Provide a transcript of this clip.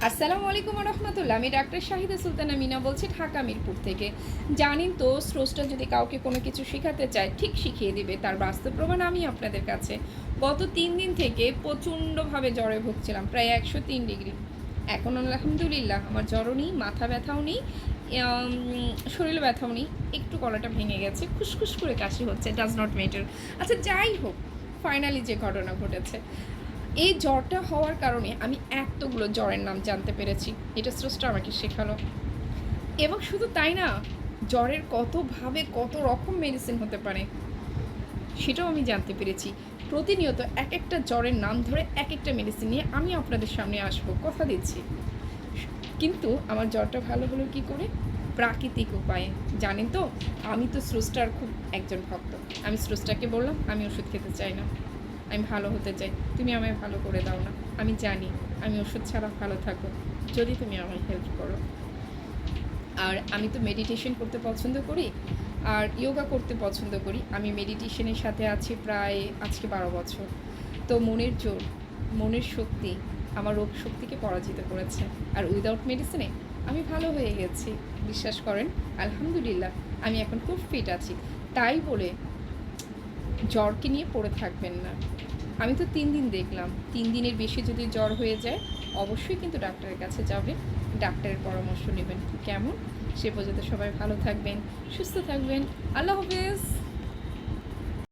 আসসালামু আলাইকুম রহমতুল্লাহ। আমি ডাক্তার শাহিদা সুলতানা মিনা বলছি ঢাকা মিরপুর থেকে। জানেন তো, স্রষ্টা যদি কাউকে কোনো কিছু শেখাতে চায় ঠিক শিখিয়ে দিবে, তার বাস্তব প্রমাণ আমি আপনাদের কাছে। গত 3 দিন থেকে প্রচণ্ডভাবে জ্বরে ভুগছিলাম, প্রায় 103 ডিগ্রি। এখন আলহামদুলিল্লাহ আমার জ্বরও নেই, মাথা ব্যথাও নেই, শরীর ব্যথাও নেই। একটু গলাটা ভেঙে গেছে, খুসখুস করে কাশি হচ্ছে, ডাজ নট ম্যাটার। আচ্ছা যাই হোক, ফাইনালি যে ঘটনা ঘটেছে, এই জ্বরটা হওয়ার কারণে আমি এতগুলো জ্বরের নাম জানতে পেরেছি। এটা স্রষ্টা আমাকে শেখালো। এবং শুধু তাই না, জ্বরের কতভাবে কত রকম মেডিসিন হতে পারে সেটাও আমি জানতে পেরেছি। প্রতিনিয়ত এক একটা জ্বরের নাম ধরে এক একটা মেডিসিন নিয়ে আমি আপনাদের সামনে আসবো, কথা দিচ্ছি। কিন্তু আমার জ্বরটা ভালো হলো কী করে? প্রাকৃতিক উপায়ে। জানেন তো, আমি তো স্রষ্টার খুব একজন ভক্ত। আমি স্রষ্টাকে বললাম আমি ওষুধ খেতে চাই না, আমি ভালো হতে চাই, তুমি আমায় ভালো করে দাও না। আমি জানি আমি ওষুধ ছাড়া ভালো থাকবো যদি তুমি আমায় হেল্প করো। আর আমি তো মেডিটেশন করতে পছন্দ করি, আর ইয়োগা করতে পছন্দ করি। আমি মেডিটেশনের সাথে আছি প্রায় আজকে 12 বছর। তো মনের জোর, মনের শক্তি আমার রোগ শক্তিকে পরাজিত করেছে। আর উইদাউট মেডিসিনে আমি ভালো হয়ে গেছি, বিশ্বাস করেন। আলহামদুলিল্লাহ আমি এখন খুব ফিট আছি। তাই বলে জ্বরকে নিয়ে পড়ে থাকবেন না। আমি তো 3 দিন দেখলাম, 3 দিনের বেশি যদি জ্বর হয়ে যায় অবশ্যই কিন্তু ডাক্তারের কাছে যাবেন, ডাক্তারের পরামর্শ নেবেন। কেমন? সে পর্যন্ত সবাই ভালো থাকবেন, সুস্থ থাকবেন। আল্লাহ হাফেজ।